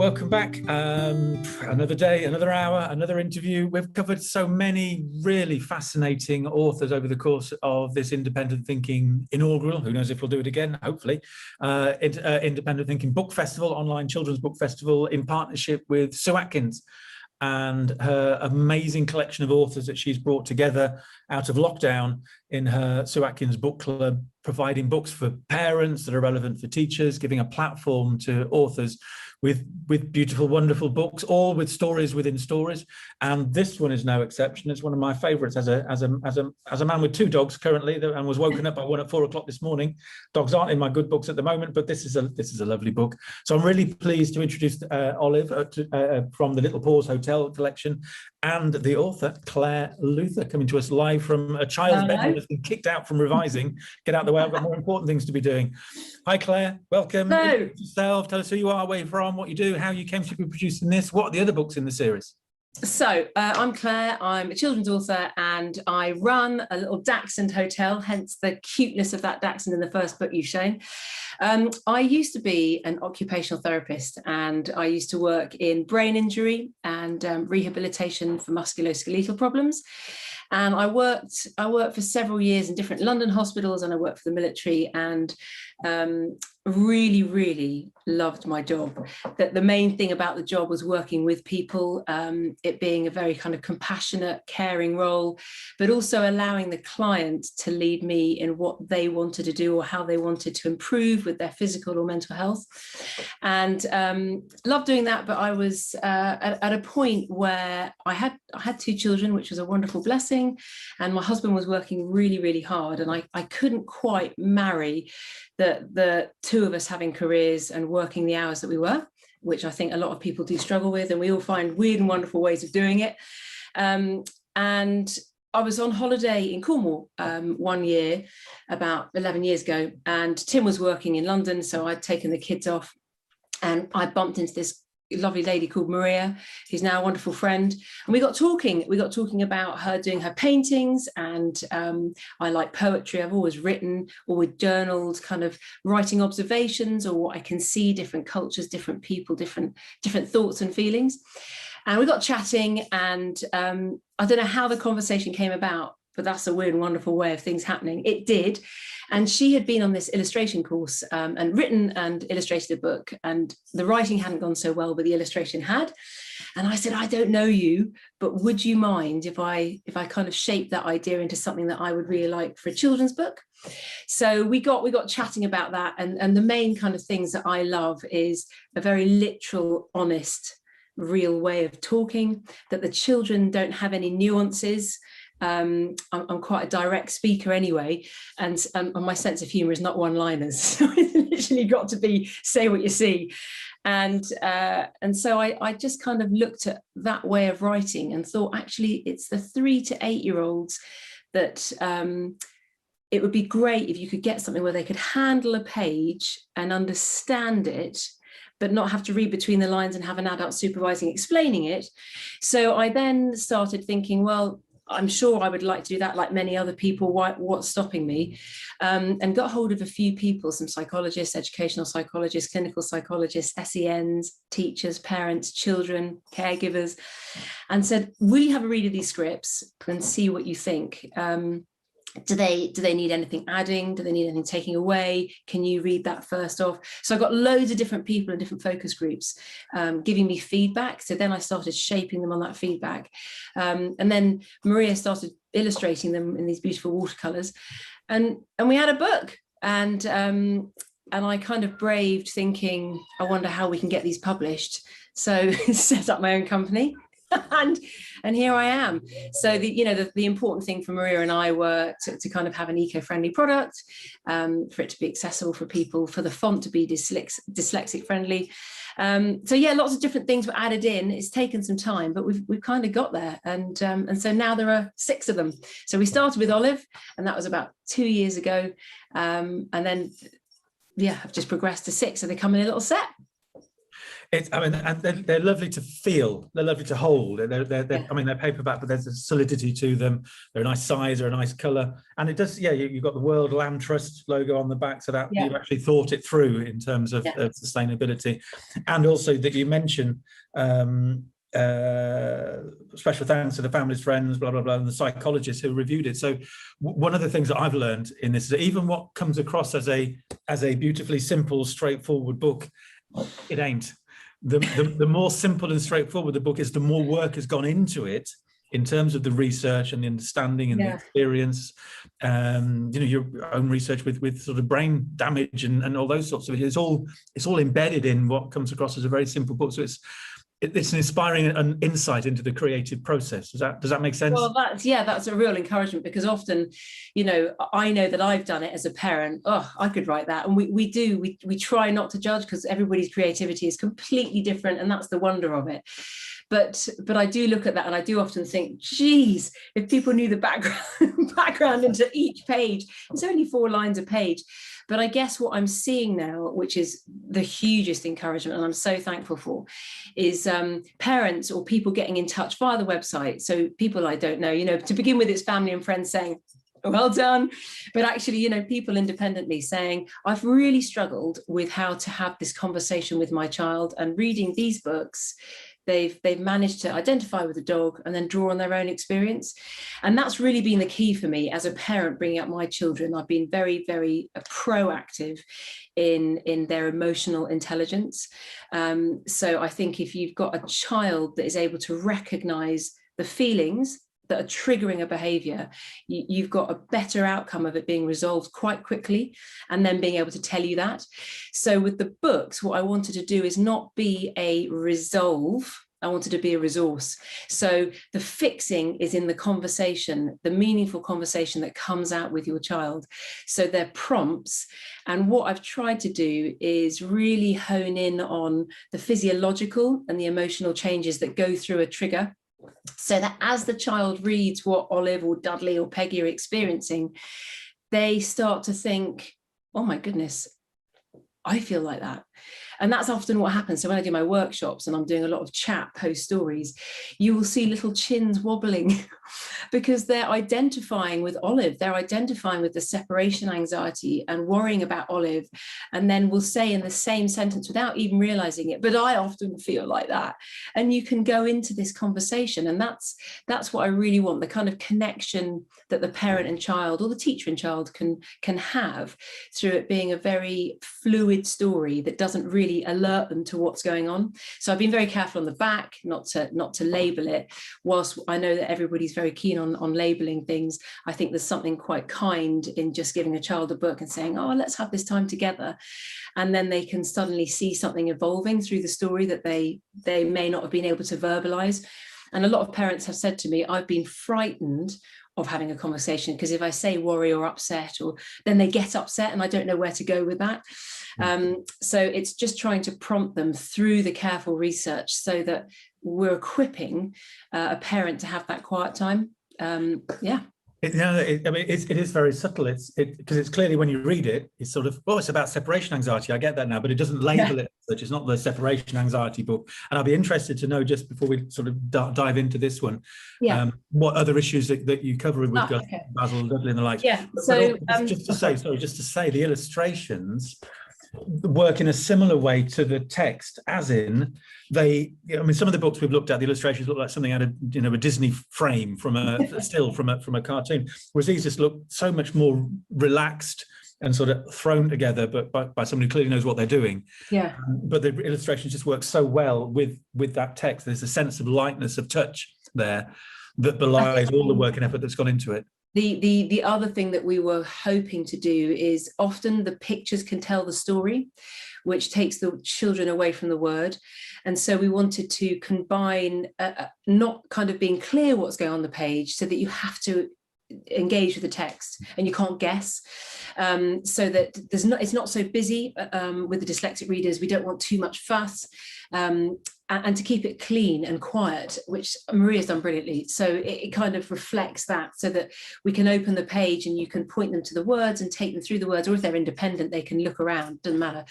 welcome back. Another day, another hour, another interview. We've covered so many really fascinating authors over the course of this Independent Thinking inaugural. Who knows if we'll do it again, hopefully. Independent Thinking Book Festival, online children's book festival in partnership with Sue Atkins and her amazing collection of authors that she's brought together out of lockdown in her Sue Atkins Book Club, providing books for parents that are relevant for teachers, giving a platform to authors with beautiful, wonderful books, all with stories within stories. And this one is no exception. It's one of my favorites as a man with two dogs currently, and was woken up by one at 4 o'clock this morning. Dogs aren't in my good books at the moment, but this is a lovely book. So I'm really pleased to introduce Olive from the Little Paws Hotel collection, and the author Clare Luther, coming to us live from a child's bedroom that's been kicked out from revising. Get out of the way, I've got more important things to be doing. Hi Clare, welcome. Hello. Introduce yourself, tell us who you are, where you're from, what you do, how you came to be producing this, what are the other books in the series? So I'm Clare, I'm a children's author, and I run a little Dachshund hotel, hence the cuteness of that Dachshund in the first book you've shown. I used to be an occupational therapist, and I used to work in brain injury and rehabilitation for musculoskeletal problems. And I worked for several years in different London hospitals, and I worked for the military, and really, really loved my job. That the main thing about the job was working with people, it being a very kind of compassionate, caring role, but also allowing the client to lead me in what they wanted to do or how they wanted to improve with their physical or mental health. And loved doing that, but I was at a point where I had two children, which was a wonderful blessing, and my husband was working really, really hard, and I couldn't quite marry the two of us having careers and working the hours that we were, which I think a lot of people do struggle with, and we all find weird and wonderful ways of doing it. And I was on holiday in Cornwall one year, about 11 years ago, and Tim was working in London, so I'd taken the kids off, and I bumped into this lovely lady called Maria, who's now a wonderful friend, and we got talking about her doing her paintings, and I like poetry. I've always written or with journaled, kind of writing observations or what I can see, different cultures, different people, different thoughts and feelings. And we got chatting, and I don't know how the conversation came about, but that's a weird and wonderful way of things happening. It did. And she had been on this illustration course and written and illustrated a book, and the writing hadn't gone so well, but the illustration had. And I said, I don't know you, but would you mind if I kind of shaped that idea into something that I would really like for a children's book? So we got chatting about that. And the main kind of things that I love is a very literal, honest, real way of talking, that the children don't have any nuances. I'm quite a direct speaker anyway, and my sense of humour is not one-liners, so it's literally got to be say what you see. And so I just kind of looked at that way of writing and thought, actually, it's the 3 to 8 year olds that it would be great if you could get something where they could handle a page and understand it, but not have to read between the lines and have an adult supervising explaining it. So I then started thinking, well, I'm sure I would like to do that like many other people. What's stopping me? And got hold of a few people, some psychologists, educational psychologists, clinical psychologists, SENs, teachers, parents, children, caregivers, and said, will you have a read of these scripts and see what you think? Do they need anything adding? Do they need anything taking away? Can you read that first off? So I got loads of different people in different focus groups giving me feedback. So then I started shaping them on that feedback. And then Maria started illustrating them in these beautiful watercolors. And we had a book. And I kind of braved thinking, I wonder how we can get these published. So set up my own company. And here I am. So the important thing for Maria and I were to kind of have an eco-friendly product, for it to be accessible for people, for the font to be dyslexic friendly. So yeah, lots of different things were added in. It's taken some time, but we've kind of got there. And so now there are 6 of them. So we started with Olive, and that was about 2 years ago. And then, yeah, I've just progressed to 6. So they come in a little set. I mean, and they're lovely to feel. They're lovely to hold. Yeah. I mean, they're paperback, but there's a solidity to them. They're a nice size, they're a nice colour, and it does. Yeah, you've got the World Land Trust logo on the back, so that you've actually thought it through in terms of sustainability, and also that you mention. Special thanks to the family's friends, blah blah blah, and the psychologists who reviewed it. So one of the things that I've learned in this is that even what comes across as a beautifully simple, straightforward book, it ain't. The more simple and straightforward the book is, the more work has gone into it in terms of the research and the understanding and the experience. Your own research with sort of brain damage and all those sorts of it. It's all embedded in what comes across as a very simple book. So it's an inspiring an insight into the creative process. Does that make sense? Well, that's a real encouragement, because often, I know that I've done it as a parent. Oh, I could write that. And we try not to judge, because everybody's creativity is completely different, and that's the wonder of it. But I do look at that, and I do often think, geez, if people knew the background into each page, it's only 4 lines a page. But I guess what I'm seeing now, which is the hugest encouragement, and I'm so thankful for, is parents or people getting in touch via the website. So people I don't know, to begin with, it's family and friends saying, well done. But actually, people independently saying, I've really struggled with how to have this conversation with my child, and reading these books, they've managed to identify with the dog and then draw on their own experience. And that's really been the key for me as a parent bringing up my children. I've been very, very proactive in their emotional intelligence. So I think if you've got a child that is able to recognize the feelings that are triggering a behavior, you've got a better outcome of it being resolved quite quickly, and then being able to tell you that. So with the books, what I wanted to do is not be a resolve, I wanted to be a resource. So the fixing is in the conversation, the meaningful conversation that comes out with your child. So they're prompts. And what I've tried to do is really hone in on the physiological and the emotional changes that go through a trigger, so that as the child reads what Olive or Dudley or Peggy are experiencing, they start to think, oh my goodness, I feel like that. And that's often what happens. So when I do my workshops and I'm doing a lot of chat post stories, you will see little chins wobbling because they're identifying with Olive. They're identifying with the separation anxiety and worrying about Olive. And then we'll say in the same sentence without even realizing it, but I often feel like that. And you can go into this conversation. And that's what I really want, the kind of connection that the parent and child, or the teacher and child can have through it being a very fluid story that doesn't really alert them to what's going on. So I've been very careful on the back not to label it. Whilst I know that everybody's very keen on labeling things, I think there's something quite kind in just giving a child a book and saying, oh, let's have this time together. And then they can suddenly see something evolving through the story that they may not have been able to verbalize. And a lot of parents have said to me, I've been frightened of having a conversation, because if I say worry or upset, or then they get upset and I don't know where to go with that. So it's just trying to prompt them through the careful research so that we're equipping a parent to have that quiet time. It is very subtle. Because it's clearly, when you read it, it's sort of, it's about separation anxiety. I get that now, but it doesn't label it such. It's not the separation anxiety book. And I'd be interested to know, just before we sort of dive into this one, what other issues that you cover with Basil, Dudley and the like. Yeah. So just to say, the illustrations work in a similar way to the text, as in some of the books we've looked at, the illustrations look like something out of a Disney frame from a still from a cartoon, whereas these just look so much more relaxed and sort of thrown together, but by somebody who clearly knows what they're doing. Yeah. But the illustrations just work so well with that text. There's a sense of lightness of touch there that belies all the work and effort that's gone into it. The other thing that we were hoping to do is, often the pictures can tell the story, which takes the children away from the word. And so we wanted to combine not kind of being clear what's going on the page, so that you have to engage with the text and you can't guess, so that it's not so busy with the dyslexic readers. We don't want too much fuss, and to keep it clean and quiet, which Maria's done brilliantly. So it kind of reflects that, so that we can open the page and you can point them to the words and take them through the words, or if they're independent, they can look around, doesn't matter.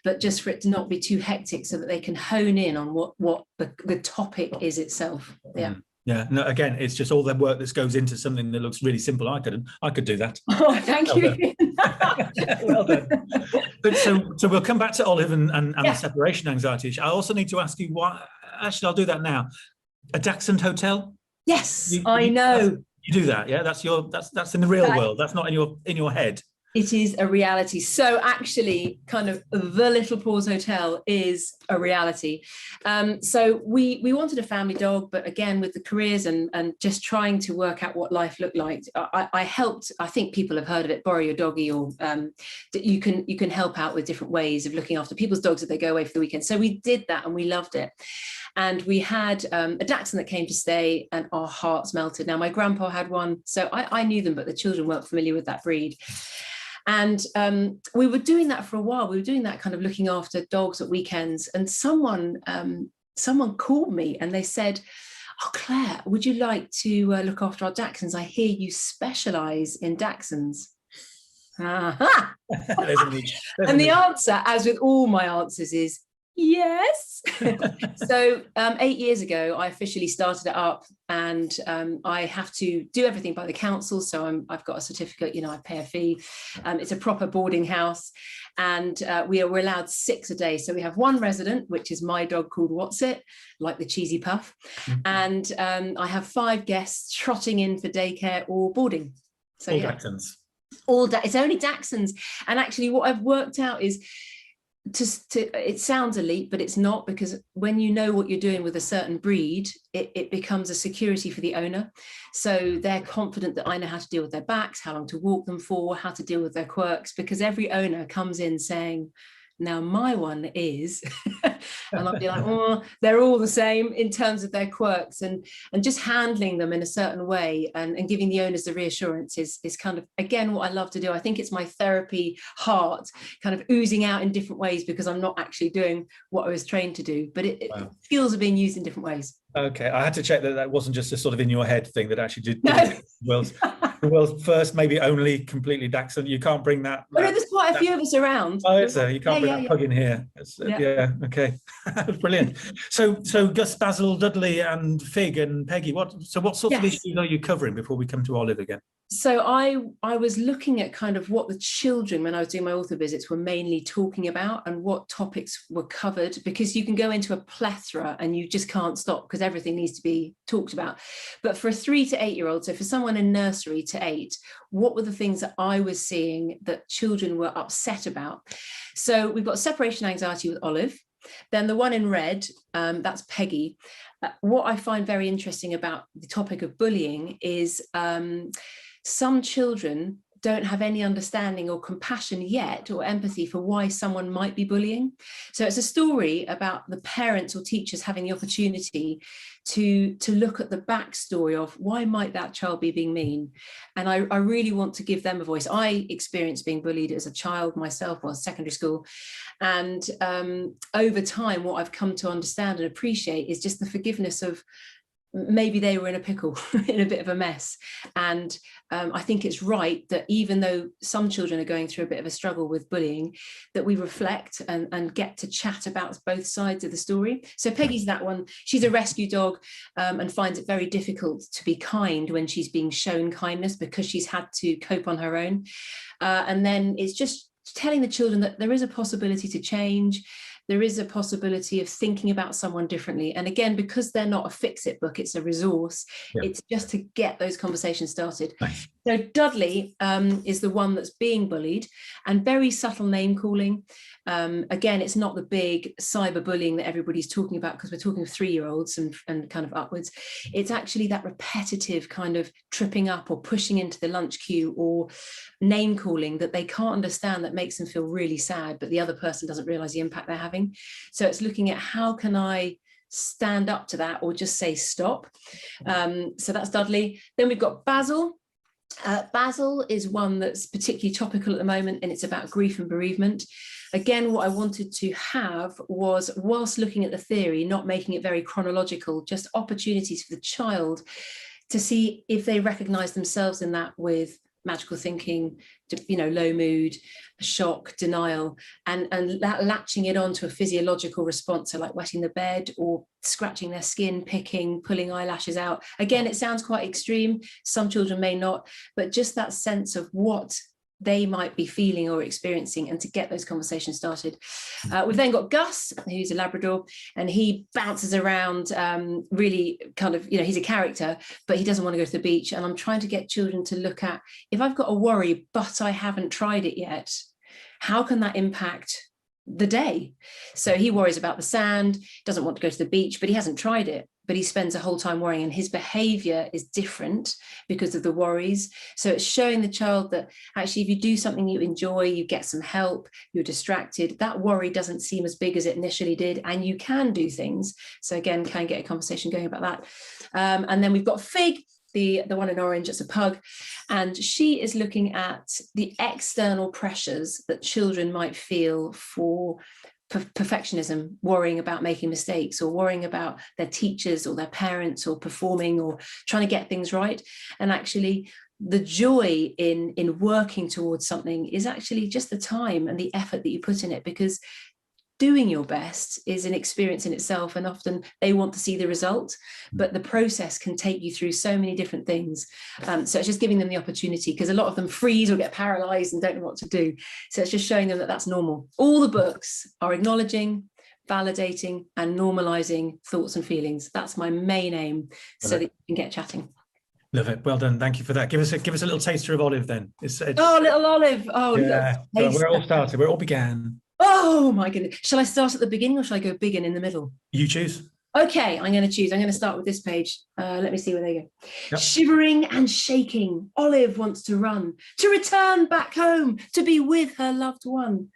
But just for it to not be too hectic, so that they can hone in on what the topic is itself. Yeah. Yeah, no, again, it's just all the work that goes into something that looks really simple. I could do that. Oh, thank you. Well done. But so we'll come back to Olive and Yeah. the separation anxiety. I also need to ask you why. Actually, I'll do that now. A Dachshund hotel? Yes, I know. You do that, yeah? That's in the real world. That's not in your head. It is a reality. So actually, kind of the Little Paws Hotel is a reality. So we wanted a family dog, but again, with the careers and just trying to work out what life looked like, I helped. I think people have heard of it, borrow your doggy, or that you can help out with different ways of looking after people's dogs if they go away for the weekend. So we did that and we loved it. And we had a Dachshund that came to stay, and our hearts melted. Now, my grandpa had one, so I knew them, but the children weren't familiar with that breed. And we were doing that for a while. We were doing that kind of looking after dogs at weekends. And someone called me and they said, "Oh, Claire, would you like to look after our Dachshunds? I hear you specialise in Dachshunds." Uh-huh. And the answer, as with all my answers, is yes. So 8 years ago, I officially started it up, and I have to do everything by the council. So I've got a certificate, I pay a fee. It's a proper boarding house, and we're allowed 6 a day. So we have one resident, which is my dog called What's It, like the cheesy puff. And I have 5 guests trotting in for daycare or boarding. So all Dachshunds. It's only Dachshunds. And actually what I've worked out is, it sounds elite, but it's not, because when you know what you're doing with a certain breed, it becomes a security for the owner. So they're confident that I know how to deal with their backs, how long to walk them for, how to deal with their quirks, because every owner comes in saying, now my one is, and I'll be like, oh, they're all the same in terms of their quirks, and just handling them in a certain way and giving the owners the reassurance is kind of, again, what I love to do. I think it's my therapy heart kind of oozing out in different ways, because I'm not actually doing what I was trained to do, but Wow. skills are being used in different ways. Okay, I had to check that wasn't just a sort of in your head thing, that actually did the world's first, maybe only completely Dachshund. You can't bring that. Oh, no, there's quite a few of us around. Oh, is there? You can't bring that pug in here. Yeah, okay. Brilliant. So Gus, Basil, Dudley and Fig and Peggy, what sorts of issues are you covering before we come to Olive again? So I was looking at kind of what the children, when I was doing my author visits, were mainly talking about and what topics were covered, because you can go into a plethora and you just can't stop, because everything needs to be talked about. But for a 3 to 8 year old, so for someone in nursery to 8, what were the things that I was seeing that children were upset about? So we've got separation anxiety with Olive. Then the one in red, that's Peggy. What I find very interesting about the topic of bullying is some children don't have any understanding or compassion yet, or empathy for why someone might be bullying. So it's a story about the parents or teachers having the opportunity to look at the backstory of why might that child be being mean. And I really want to give them a voice. I experienced being bullied as a child myself, while secondary school. And over time, what I've come to understand and appreciate is just the forgiveness of, maybe they were in a pickle, in a bit of a mess. And I think it's right that even though some children are going through a bit of a struggle with bullying, that we reflect and get to chat about both sides of the story. So Peggy's that one. She's a rescue dog and finds it very difficult to be kind when she's being shown kindness, because she's had to cope on her own. And then it's just telling the children that there is a possibility to change. There is a possibility of thinking about someone differently. And again, because they're not a fix-it book, it's a resource. Yeah. It's just to get those conversations started. Nice. So Dudley is the one that's being bullied, and very subtle name calling. Again, it's not the big cyberbullying that everybody's talking about, because we're talking of 3-year-olds and kind of upwards. It's actually that repetitive kind of tripping up or pushing into the lunch queue or name calling that they can't understand, that makes them feel really sad, but the other person doesn't realize the impact they're having. So it's looking at, how can I stand up to that or just say stop? So that's Dudley. Then we've got Basil. Basil is one that's particularly topical at the moment, and it's about grief and bereavement. Again, what I wanted to have was, whilst looking at the theory, not making it very chronological, just opportunities for the child to see if they recognize themselves in that, with magical thinking, low mood, shock, denial, and that latching it on to a physiological response, so like wetting the bed or scratching their skin, picking, pulling eyelashes out. Again, it sounds quite extreme. Some children may not, but just that sense of what they might be feeling or experiencing, and to get those conversations started. We've then got Gus, who's a Labrador, and he bounces around, really kind of, he's a character, but he doesn't want to go to the beach. And I'm trying to get children to look at, if I've got a worry, but I haven't tried it yet, how can that impact the day? So he worries about the sand, doesn't want to go to the beach, but he hasn't tried it. But he spends the whole time worrying, and his behavior is different because of the worries. So it's showing the child that actually, if you do something you enjoy, you get some help, you're distracted, that worry doesn't seem as big as it initially did, and you can do things. So again, can get a conversation going about that. And then we've got Fig, the one in orange, it's a pug, and she is looking at the external pressures that children might feel for perfectionism, worrying about making mistakes, or worrying about their teachers or their parents, or performing, or trying to get things right. And actually, the joy in working towards something is actually just the time and the effort that you put in it, because doing your best is an experience in itself, and often they want to see the result, but the process can take you through so many different things. So it's just giving them the opportunity, because a lot of them freeze or get paralyzed and don't know what to do. So it's just showing them that that's normal. All the books are acknowledging, validating, and normalizing thoughts and feelings. That's my main aim, so that you can get chatting. Love it. Well done. Thank you for that. Give us a little taster of Olive then. Oh, little Olive. Oh, yeah. Well, where it all started, where it all began. Oh my goodness. Shall I start at the beginning, or shall I go big and in the middle? You choose. Okay, I'm going to choose. I'm going to start with this page. Let me see where they go. Yep. Shivering and shaking, Olive wants to run, to return back home, to be with her loved one.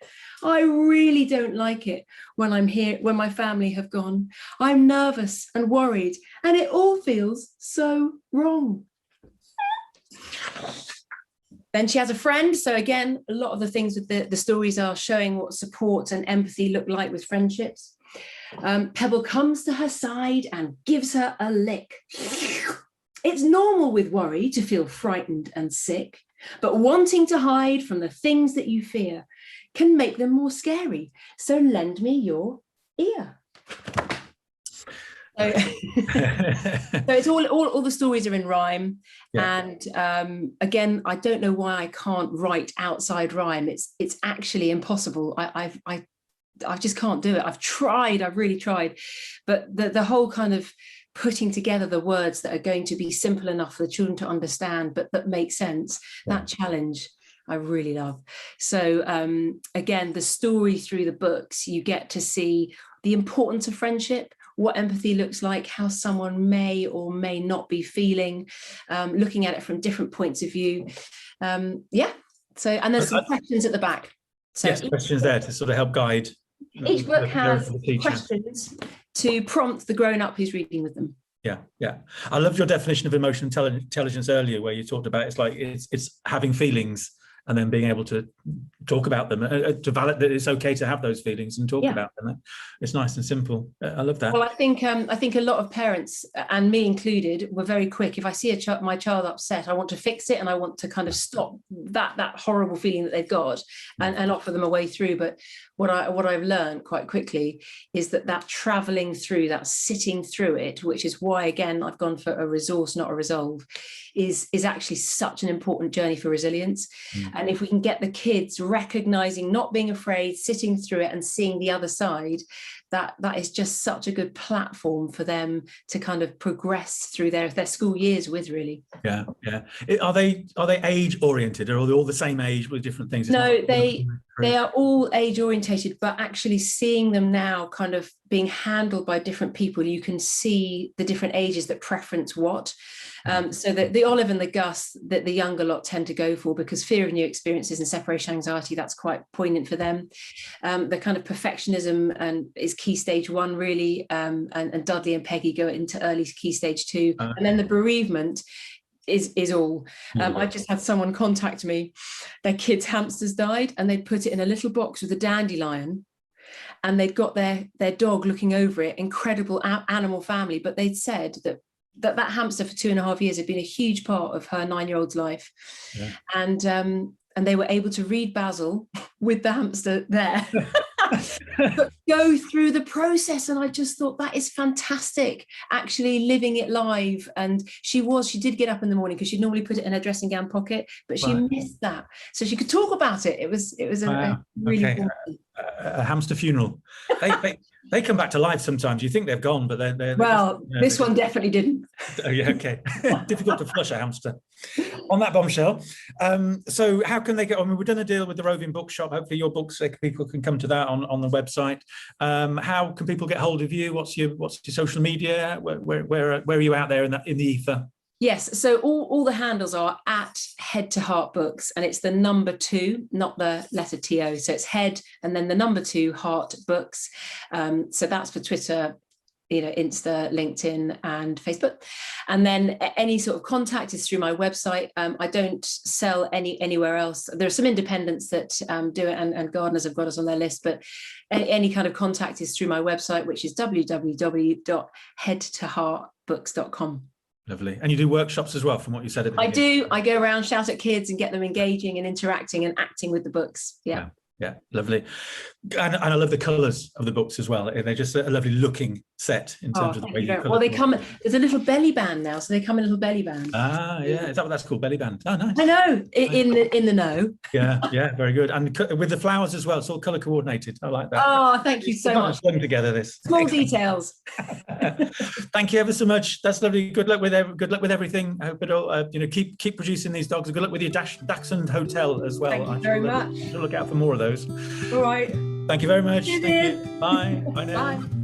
I really don't like it when I'm here, when my family have gone. I'm nervous and worried, and it all feels so wrong. Then she has a friend. So again, a lot of the things with the stories are showing what support and empathy look like with friendships. Pebble comes to her side and gives her a lick. It's normal with worry to feel frightened and sick, but wanting to hide from the things that you fear can make them more scary. So lend me your ear. So, so it's all the stories are in rhyme. Yeah. And again, I don't know why I can't write outside rhyme. It's actually impossible. I just can't do it. I've really tried, but the whole kind of putting together the words that are going to be simple enough for the children to understand, but that make sense, that challenge I really love. So again, the story through the books, you get to see the importance of friendship, what empathy looks like, how someone may or may not be feeling, looking at it from different points of view. Yeah. So, and there's some questions at the back. So yes, questions there to sort of help guide. Each book has questions to prompt the grown-up who's reading with them. Yeah, yeah. I loved your definition of emotional intelligence earlier, where you talked about it's having feelings and then being able to talk about them, to validate that it's okay to have those feelings and talk about them. It's nice and simple. I love that. Well, I think a lot of parents, and me included, were very quick. If I see my child upset, I want to fix it, and I want to kind of stop that horrible feeling that they've got and offer them a way through. But what I've learned quite quickly is that traveling through, that sitting through it, which is why, again, I've gone for a resource, not a resolve, is actually such an important journey for resilience. And if we can get the kids recognizing, not being afraid, sitting through it and seeing the other side, that is just such a good platform for them to kind of progress through their school years with, really. Yeah, yeah. Are they age oriented, or are they all the same age with different things? No, they are all age orientated, but actually seeing them now kind of being handled by different people, you can see the different ages that preference what. So the Olive and the Gus that the younger lot tend to go for, because fear of new experiences and separation anxiety, that's quite poignant for them. The kind of perfectionism and is key stage 1 really, and Dudley and Peggy go into early key stage 2, and then the bereavement is all. I just had someone contact me. Their kids' hamsters died, and they'd put it in a little box with a dandelion, and they'd got their dog looking over it. Incredible animal family, but they'd said that hamster for 2.5 years had been a huge part of her 9-year-old's life. Yeah. And they were able to read Basil with the hamster there. But go through the process, and I just thought that is fantastic, actually living it live. And she did get up in the morning, because she'd normally put it in her dressing gown pocket, but she missed that, so she could talk about it. It was a really cool a hamster funeral. They come back to life sometimes. You think they've gone, but they're this one definitely didn't. Oh yeah, okay. Difficult to flush a hamster. On that bombshell, so how can they get on? I mean, we've done a deal with the Roving Bookshop. Hopefully your books, people can come to that on the website. How can people get hold of you? What's your social media? Where are you out there in the ether? Yes, so all the handles are at Head to Heart Books, and it's the number 2, not the letter TO. So it's Head and then the number 2 Heart Books. So that's for Twitter, Insta, LinkedIn, and Facebook. And then any sort of contact is through my website. I don't sell anywhere else. There are some independents that do it, and gardeners have got us on their list, but any kind of contact is through my website, which is www.headtoheartbooks.com. Lovely. And you do workshops as well, from what you said at the beginning. I do. I go around, shout at kids, and get them engaging and interacting and acting with the books. Yeah. Yeah, lovely. And I love the colours of the books as well. They're just a lovely looking set in terms of the way you colour. Well, they come, there's a little belly band now, so they come in a little belly band. Ah, yeah. Is that what that's called? Belly band? Oh, nice. I know, in the know. Yeah, very good. And with the flowers as well, it's all colour coordinated. I like that. Oh, thank you so much. Slung together this. Small details. Thank you ever so much. That's lovely. Good luck with everything. I hope it all, keep producing these dogs. Good luck with your Dachshund Hotel as well. Thank you very much. Look out for more of those. All right. Thank you very much. Thank you. Bye. Bye now. Bye.